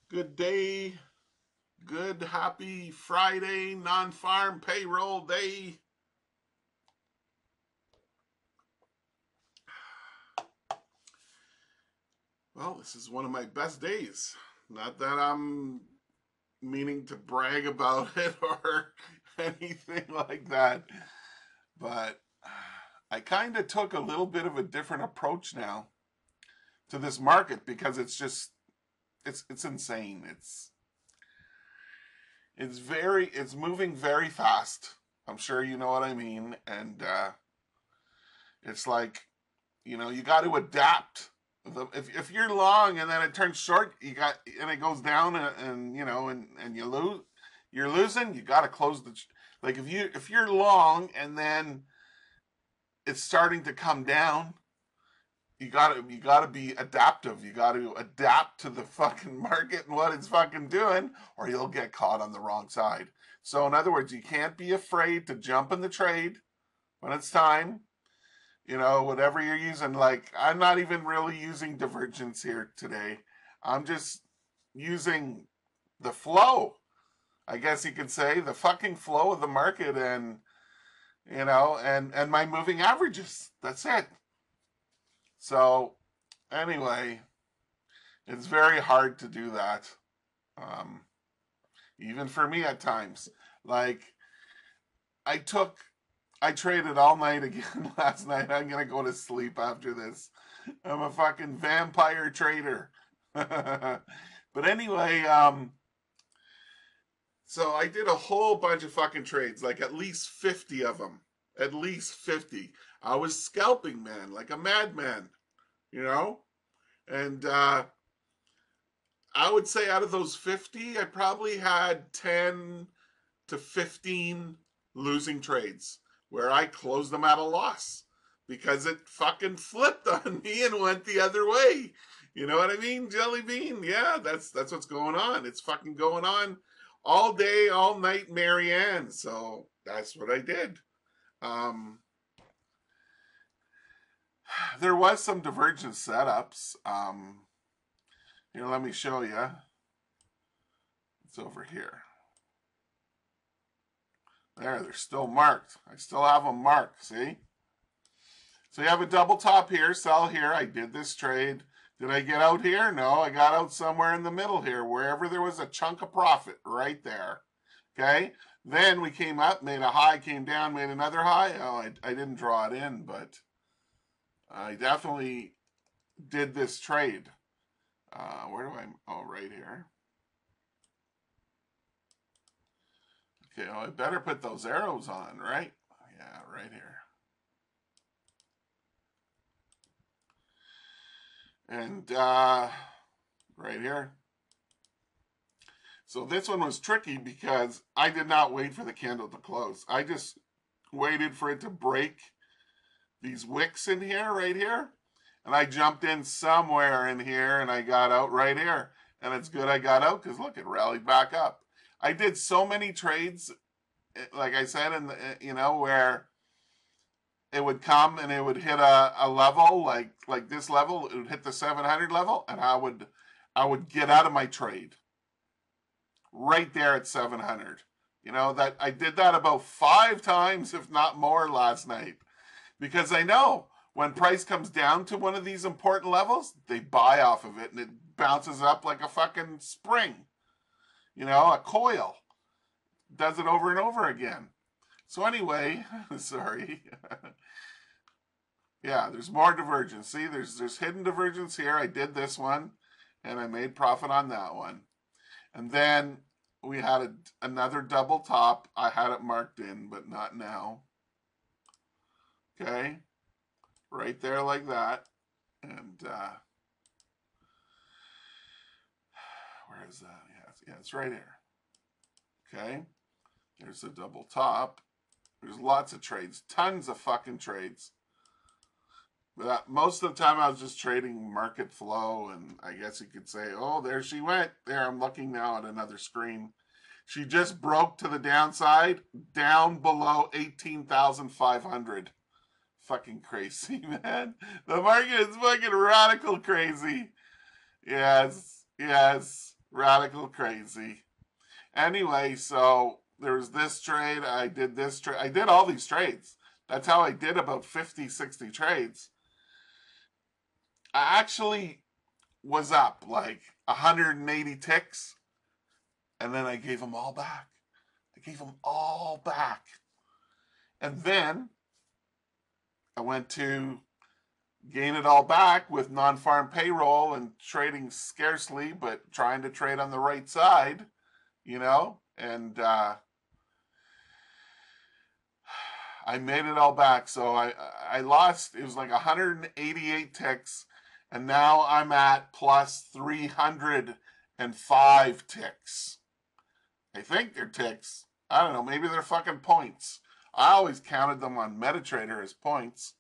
Good day, good happy Friday, non-farm payroll day. Well, this is one of my best days. Not that I'm meaning to brag about it or anything like that, but I kind of took a little bit of a different approach now to this market because it's insane. It's moving very fast. I'm sure you know what I mean, and it's like you got to adapt. If you're long and then it turns short, and it goes down and you're losing. You got to close the like if you're long and then it's starting to come down. You gotta be adaptive. You gotta adapt to the fucking market and what it's fucking doing, or you'll get caught on the wrong side. So in other words, you can't be afraid to jump in the trade when it's time. Whatever you're using. Like, I'm not even really using divergence here today. I'm just using the flow, I guess you could say, the fucking flow of the market and my moving averages. That's it. So, anyway, it's very hard to do that. Um, Even for me at times. Like, I took I traded all night again last night. I'm gonna go to sleep after this. I'm a fucking vampire trader. But anyway, so I did a whole bunch of fucking trades, like at least 50 of them. At least 50. I was scalping, man, like a madman, you know? And I would say out of those 50, I probably had 10 to 15 losing trades where I closed them at a loss because it fucking flipped on me and went the other way. You know what I mean? Jelly bean. Yeah, that's what's going on. It's fucking going on all day, all night, Marianne. So that's what I did. Um, there was some divergence setups. Here, let me show you. It's over here. There, they're still marked. I still have them marked, see? So you have a double top here, sell here. I did this trade. Did I get out here? No, I got out somewhere in the middle here, wherever there was a chunk of profit, right there. Okay? Then we came up, made a high, came down, made another high. Oh, I didn't draw it in, but I definitely did this trade. Where do I? Oh, right here. Okay, well, I better put those arrows on, right? Yeah, right here. And right here. So this one was tricky because I did not wait for the candle to close. I just waited for it to break these wicks in here, right here. And I jumped in somewhere in here and I got out right here. And it's good I got out because look, it rallied back up. I did so many trades, like I said, where it would come and it would hit a level like this level. It would hit the 700 level, and I would get out of my trade right there at 700. That I did that about 5 times, if not more, last night because I know when price comes down to one of these important levels, they buy off of it and it bounces up like a fucking spring, a coil. Does it over and over again. So anyway, sorry. Yeah, there's more divergence. See, there's hidden divergence here. I did this one, and I made profit on that one. And then we had another double top. I had it marked in, but not now. Okay, right there like that. And where is that? Yeah, it's right here. Okay, there's a double top. There's lots of trades, tons of fucking trades. But most of the time I was just trading market flow, and I guess you could say, oh, there she went. There, I'm looking now at another screen. She just broke to the downside, down below 18,500. Fucking crazy, man. The market is fucking radical crazy. Yes, yes. Radical crazy. Anyway, so there was this trade. I did this trade. I did all these trades. That's how I did about 50, 60 trades. I actually was up like 180 ticks, and then I gave them all back. I gave them all back. And then I went to gain it all back with non-farm payroll and trading scarcely, but trying to trade on the right side, you know, and I made it all back. So I lost, it was like 188 ticks, and now I'm at plus 305 ticks. I think they're ticks. I don't know, maybe they're fucking points. I always counted them on MetaTrader as points.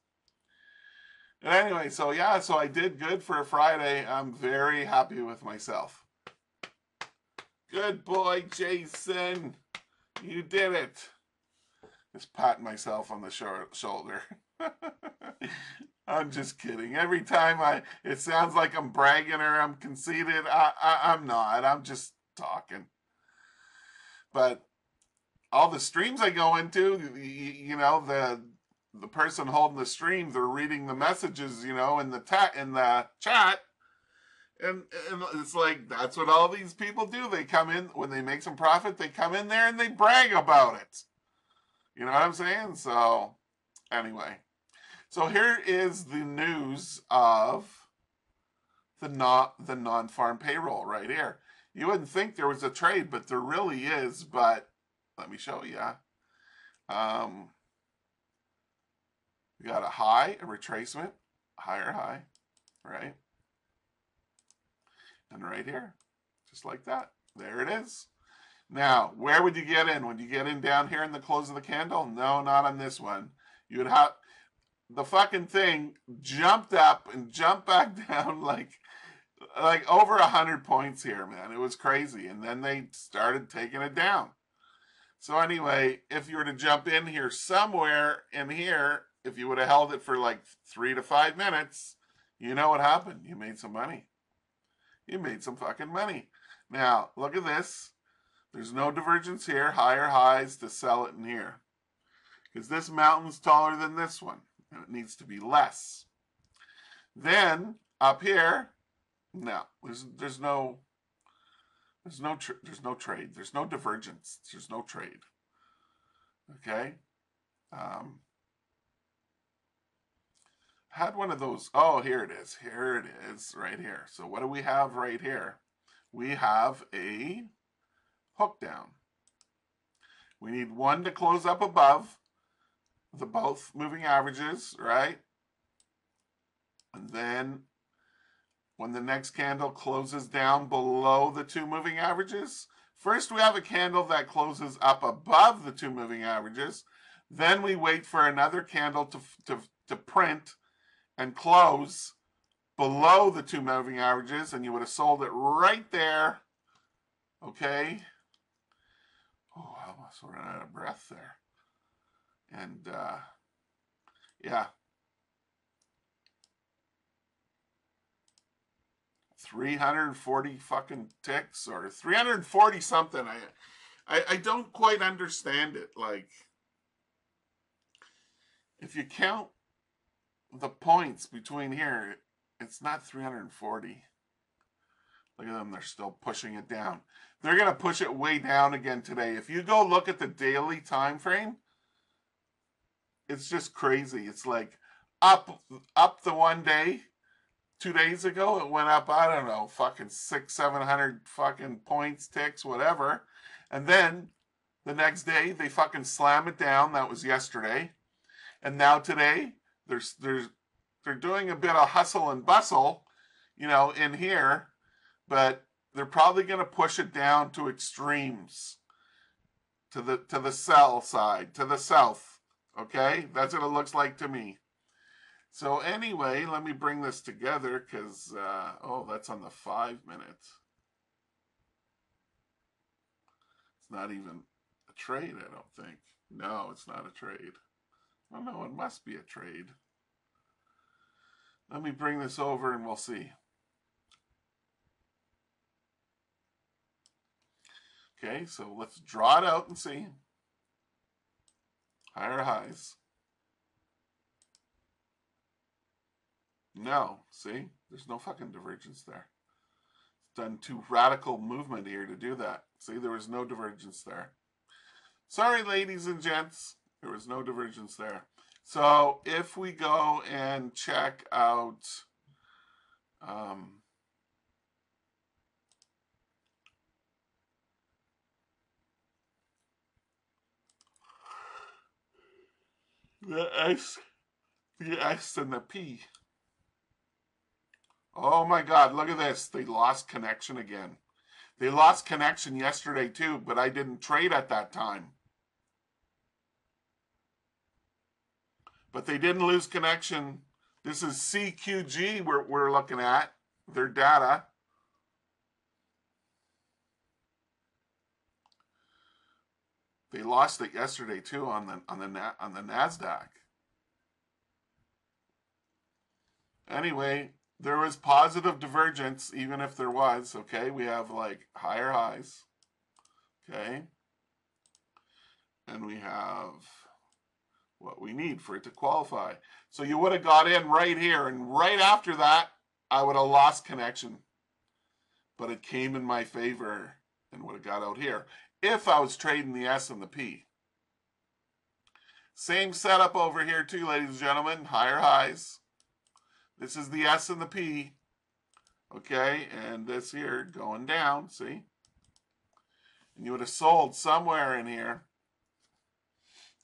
And anyway, so yeah, so I did good for a Friday. I'm very happy with myself. Good boy, Jason. You did it. Just patting myself on the shoulder. I'm just kidding. Every time it sounds like I'm bragging or I'm conceited. I'm not. I'm just talking. But all the streams I go into, you know, the person holding the stream, they're reading the messages, you know, in the chat. And it's like, that's what all these people do. They come in, when they make some profit, they come in there and they brag about it. You know what I'm saying? So, anyway. So here is the news of the non-farm payroll right here. You wouldn't think there was a trade, but there really is. But let me show you. We got a high, a retracement, higher high, right? And right here, just like that. There it is. Now, where would you get in? Would you get in down here in the close of the candle? No, not on this one. You would have, the fucking thing jumped up and jumped back down like over 100 points here, man. It was crazy. And then they started taking it down. So anyway, if you were to jump in here somewhere in here, if you would have held it for like 3 to 5 minutes, you know what happened? You made some money. You made some fucking money. Now, look at this. There's no divergence here. Higher highs to sell it in here. Because this mountain's taller than this one. And it needs to be less. Then, up here, no. There's no trade. There's no divergence. There's no trade. Okay? Had one of those. Oh, here it is. Here it is, right here. So what do we have right here? We have a hook down. We need one to close up above the both moving averages, right? And then when the next candle closes down below the two moving averages, first we have a candle that closes up above the two moving averages. Then we wait for another candle to print and close below the two moving averages, and you would have sold it right there. Okay. Oh, I almost ran out of breath there. And yeah. 340 fucking ticks or 340 something. I don't quite understand it. Like, if you count the points between here, it's not 340. Look at them, they're still pushing it down. They're going to push it way down again today. If you go look at the daily time frame, it's just crazy. It's like up the one day. 2 days ago, it went up, I don't know, fucking 600-700 fucking points, ticks, whatever. And then the next day, they fucking slam it down. That was yesterday. And now today, they're doing a bit of hustle and bustle, you know, in here. But they're probably going to push it down to extremes, to the sell side, to the south. Okay? That's what it looks like to me. So anyway, let me bring this together because, oh, that's on the 5 minutes. It's not even a trade, I don't think. No, it's not a trade. Oh, no, it must be a trade. Let me bring this over and we'll see. Okay, so let's draw it out and see. Higher highs. No, see? There's no fucking divergence there. It's done too radical movement here to do that. See, there was no divergence there. Sorry, ladies and gents. There was no divergence there. So if we go and check out the S and the P. Oh my God, look at this. They lost connection again. They lost connection yesterday too, but I didn't trade at that time. But they didn't lose connection. This is CQG we're looking at, their data. They lost it yesterday too on the Nasdaq. Anyway, there was positive divergence, even if there was. Okay, we have like higher highs. Okay, and we have what we need for it to qualify. So you would have got in right here, and right after that, I would have lost connection. But it came in my favor and would have got out here if I was trading the S and the P. Same setup over here too, ladies and gentlemen. Higher highs. This is the S and the P. Okay, and this here going down, see? And you would have sold somewhere in here.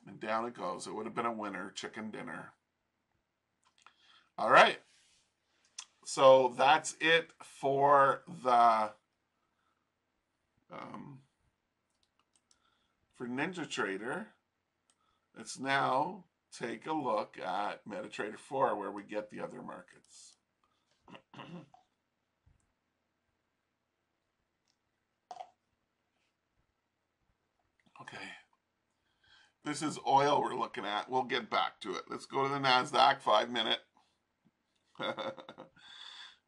And down it goes. It would have been a winner, chicken dinner. All right. So that's it for the for NinjaTrader. Let's now take a look at MetaTrader 4, where we get the other markets. Okay. This is oil we're looking at. We'll get back to it. Let's go to the NASDAQ 5-minute.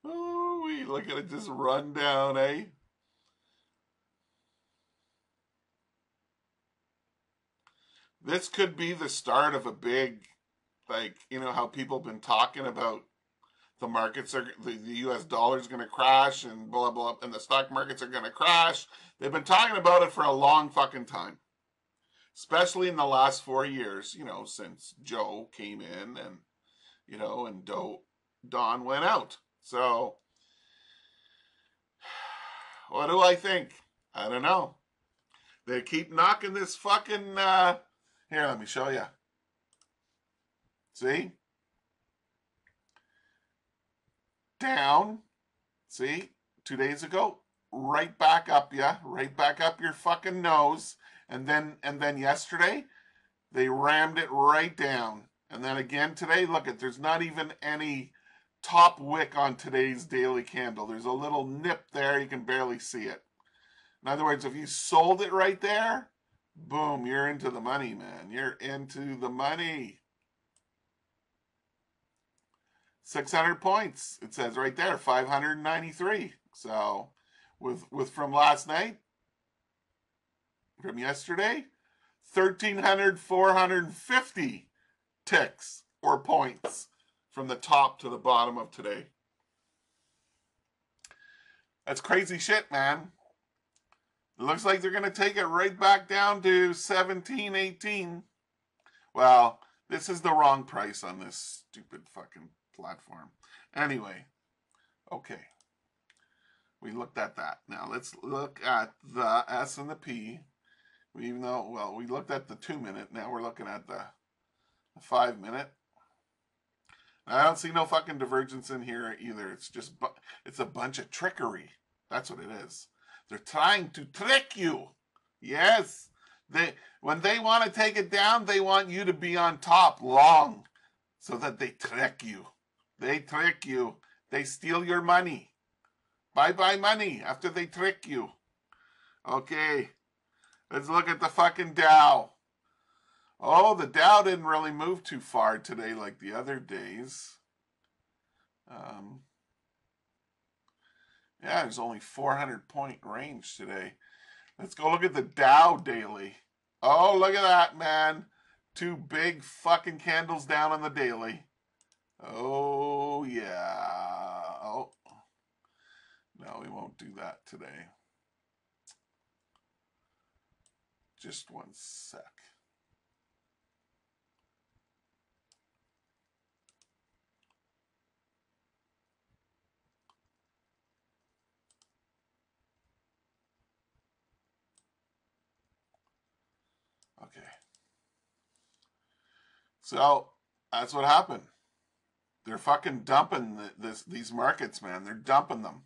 Oh, we look at it just run down, eh? This could be the start of a big, like, you know how people have been talking about the markets are, the US dollar is going to crash and blah, blah, and the stock markets are going to crash. They've been talking about it for a long fucking time. Especially in the last 4 years, you know, since Joe came in and, you know, and Don went out. So, what do I think? I don't know. They keep knocking this fucking, here, let me show you. See? Down. See? 2 days ago. Right back up, yeah. Right back up your fucking nose. And then yesterday, they rammed it right down. And then again today, look at, there's not even any top wick on today's daily candle. There's a little nip there, you can barely see it. In other words, if you sold it right there, boom, you're into the money, man. You're into the money. 600 points, it says right there, 593. So with from last night, from yesterday, 1,450 ticks or points from the top to the bottom of today. That's crazy shit, man. It looks like they're going to take it right back down to 17, 18. Well, this is the wrong price on this stupid fucking platform. Anyway, okay. We looked at that. Now let's look at the S and the P. Even though, well, we looked at the 2-minute. Now we're looking at the 5-minute. I don't see no fucking divergence in here either. It's just, it's a bunch of trickery. That's what it is. They're trying to trick you. Yes. When they want to take it down, they want you to be on top long so that they trick you. They trick you. They steal your money. Bye-bye money after they trick you. Okay. Let's look at the fucking Dow. Oh, the Dow didn't really move too far today like the other days. Yeah, there's only 400 point range today. Let's go look at the Dow daily. Oh, look at that, man. 2 big fucking candles down on the daily. Oh, yeah. Oh, no, we won't do that today. Just one sec. Okay. So that's what happened. They're fucking dumping these markets, man. They're dumping them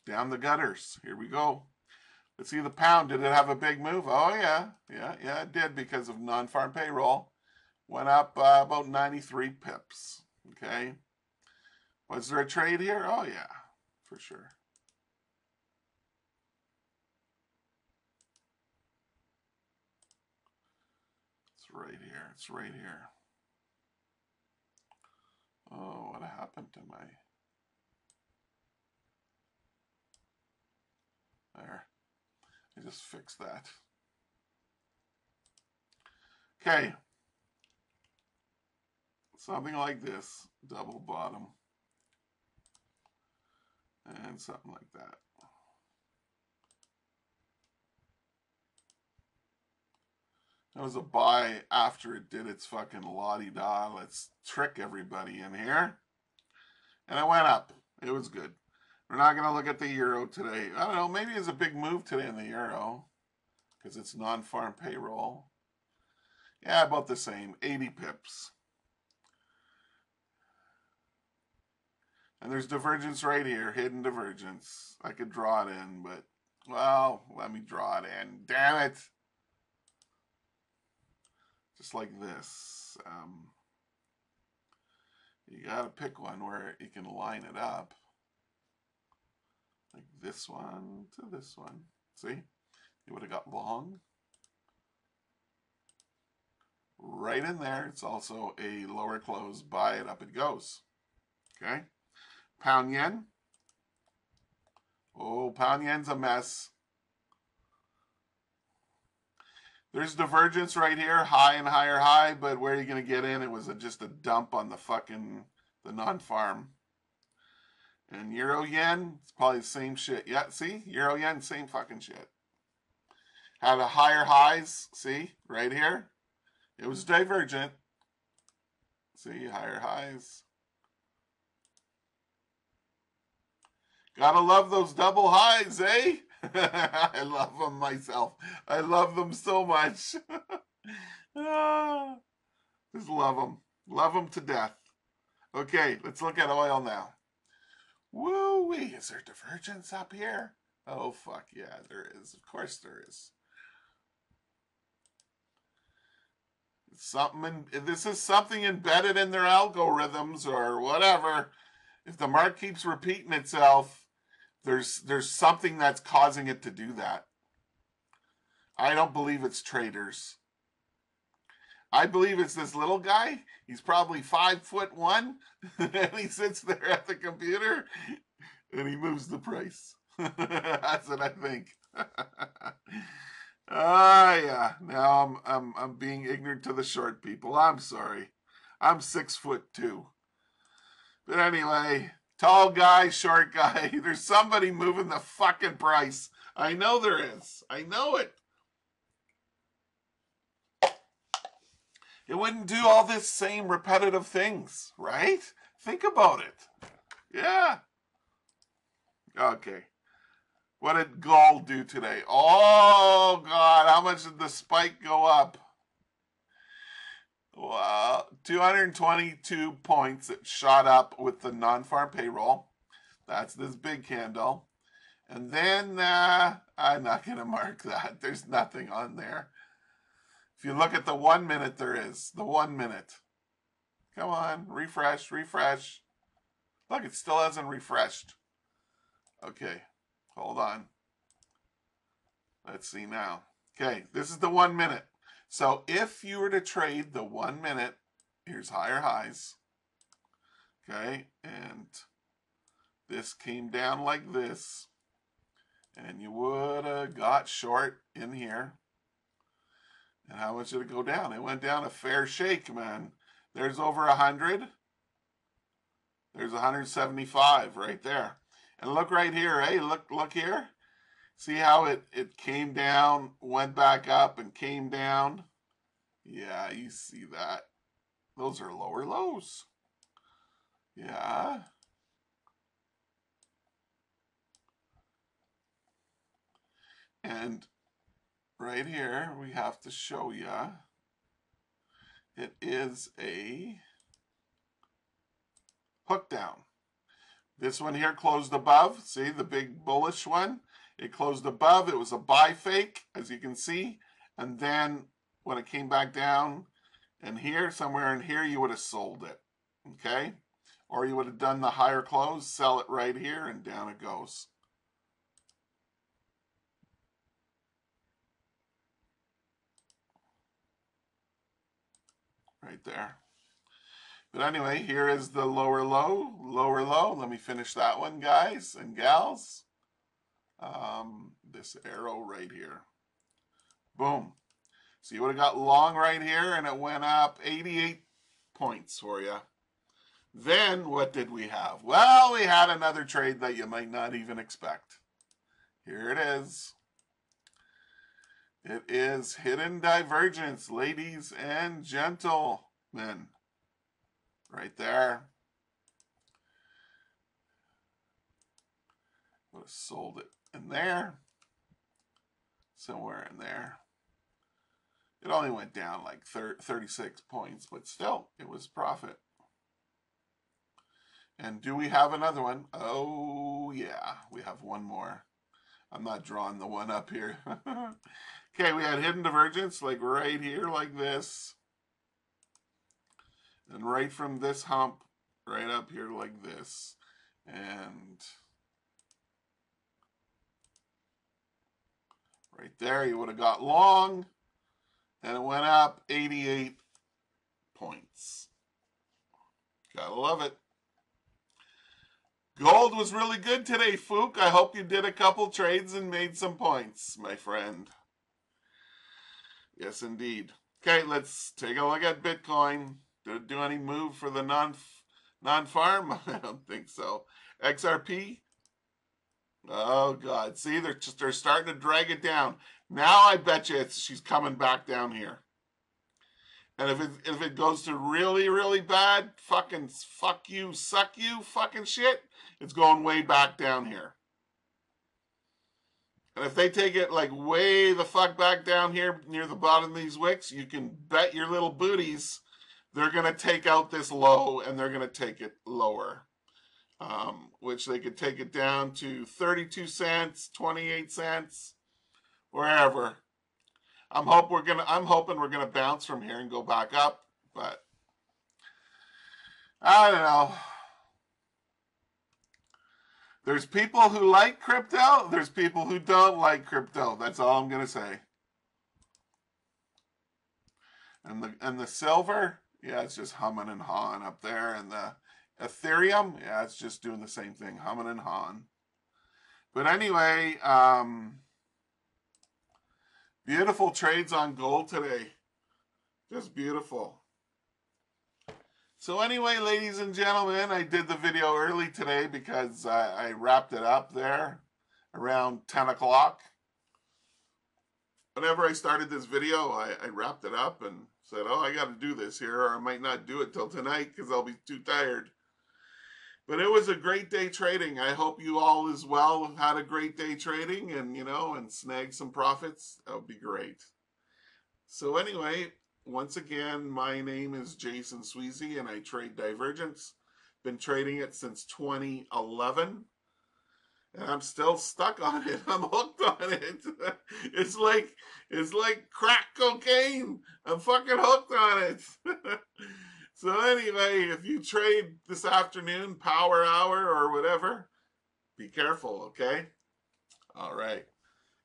down the gutters. Here we go. Let's see the pound. Did it have a big move? Oh yeah, yeah, it did because of non-farm payroll. Went up about 93 pips. Okay. Was there a trade here? Oh yeah, for sure. It's right here. It's right here. Oh, what happened to my... There. I just fixed that. Okay. Something like this. Double bottom. And something like that. That was a buy after it did its fucking la-di-da. Let's trick everybody in here. And it went up. It was good. We're not going to look at the euro today. I don't know. Maybe it's a big move today in the euro. Because it's non-farm payroll. Yeah, about the same. 80 pips. And there's divergence right here. Hidden divergence. I could draw it in, but... Well, let me draw it in. Damn it! Just like this. You gotta pick one where you can line it up. Like this one to this one. See? You would have got long. Right in there. It's also a lower close. Buy it, up it goes. Okay? Pound yen. Oh, pound yen's a mess. There's divergence right here. High and higher high. But where are you going to get in? It was just a dump on the non-farm. And euro yen, it's probably the same shit. Yeah, see? Euro yen, same fucking shit. Had a higher highs, see? Right here. It was divergent. See, higher highs. Gotta love those double highs, eh? I love them myself. I love them so much. Just love them. Love them to death. Okay, let's look at oil now. Woo-wee, is there divergence up here? Oh, fuck yeah, there is. Of course there is. This is something embedded in their algorithms or whatever. If the mark keeps repeating itself, there's something that's causing it to do that. I don't believe it's traders. I believe it's this little guy. He's probably 5'1", and he sits there at the computer and he moves the price. That's what I think. Yeah. Now I'm being ignorant to the short people. I'm sorry. I'm 6'2". But anyway, tall guy, short guy. There's somebody moving the fucking price. I know there is. I know it. It wouldn't do all this same repetitive things, right? Think about it. Yeah. Okay. What did gold do today? Oh, God. How much did the spike go up? Well, 222 points. It shot up with the non-farm payroll. That's this big candle. And then, I'm not going to mark that. There's nothing on there. If you look at the 1 minute, there is. The 1 minute. Come on. Refresh, refresh. Look, it still hasn't refreshed. Okay. Hold on. Let's see now. Okay, this is the 1 minute. So if you were to trade the 1 minute, here's higher highs. Okay, and this came down like this. And you would have got short in here. And how much did it go down? It went down a fair shake, man. There's over 100. There's 175 right there. And look right here, hey, look here. See how it came down, went back up, and came down? Yeah, you see that. Those are lower lows. Yeah. And right here, we have to show you it is a hook down. This one here closed above. See the big bullish one? It closed above. It was a buy fake, as you can see. And then when it came back down, and here, somewhere in here, you would have sold it. Okay? Or you would have done the higher close, sell it right here, and down it goes. Right there. But anyway, here is the lower low, lower low. Let me finish that one, guys and gals. This arrow right here. Boom. So you would have got long right here, and it went up 88 points for you. Then what did we have? Well, we had another trade that you might not even expect. Here it is. It is hidden divergence, ladies and gentlemen. Right there. Would have sold it in there. Somewhere in there. It only went down like 36 points, but still, it was profit. And do we have another one? Oh, yeah, we have one more. I'm not drawing the one up here. Okay, we had hidden divergence, like right here, like this. And right from this hump, right up here like this. And right there, you would have got long. And it went up 88 points. Gotta love it. Gold was really good today, Fook. I hope you did a couple trades and made some points, my friend. Yes, indeed. Okay, let's take a look at Bitcoin. Did it do any move for the non-farm? I don't think so. XRP? Oh, God. See, they're starting to drag it down. Now I bet you she's coming back down here. And if it goes to really, really bad, fucking fuck you, suck you, fucking shit, it's going way back down here. And if they take it like way the fuck back down here near the bottom of these wicks, you can bet your little booties they're going to take out this low and they're going to take it lower. Which they could take it down to 32 cents, 28 cents, wherever. I'm hoping we're gonna bounce from here and go back up, but I don't know. There's people who like crypto. There's people who don't like crypto. That's all I'm gonna say. And the silver, yeah, it's just humming and hawing up there, and the Ethereum, yeah, it's just doing the same thing, humming and hawing. But anyway, beautiful trades on gold today. Just beautiful. So anyway, ladies and gentlemen, I did the video early today because I wrapped it up there around 10 o'clock. Whenever I started this video, I wrapped it up and said, oh, I got to do this here, or I might not do it till tonight because I'll be too tired. But it was a great day trading. I hope you all as well had a great day trading and, you know, and snagged some profits. That would be great. So anyway, once again, my name is Jason Sweezy and I trade Divergence. Been trading it since 2011. And I'm still stuck on it. I'm hooked on it. It's like crack cocaine. I'm fucking hooked on it. So anyway, if you trade this afternoon, power hour or whatever, be careful, okay? All right.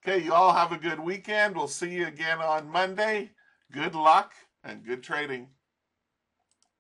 Okay, you all have a good weekend. We'll see you again on Monday. Good luck and good trading.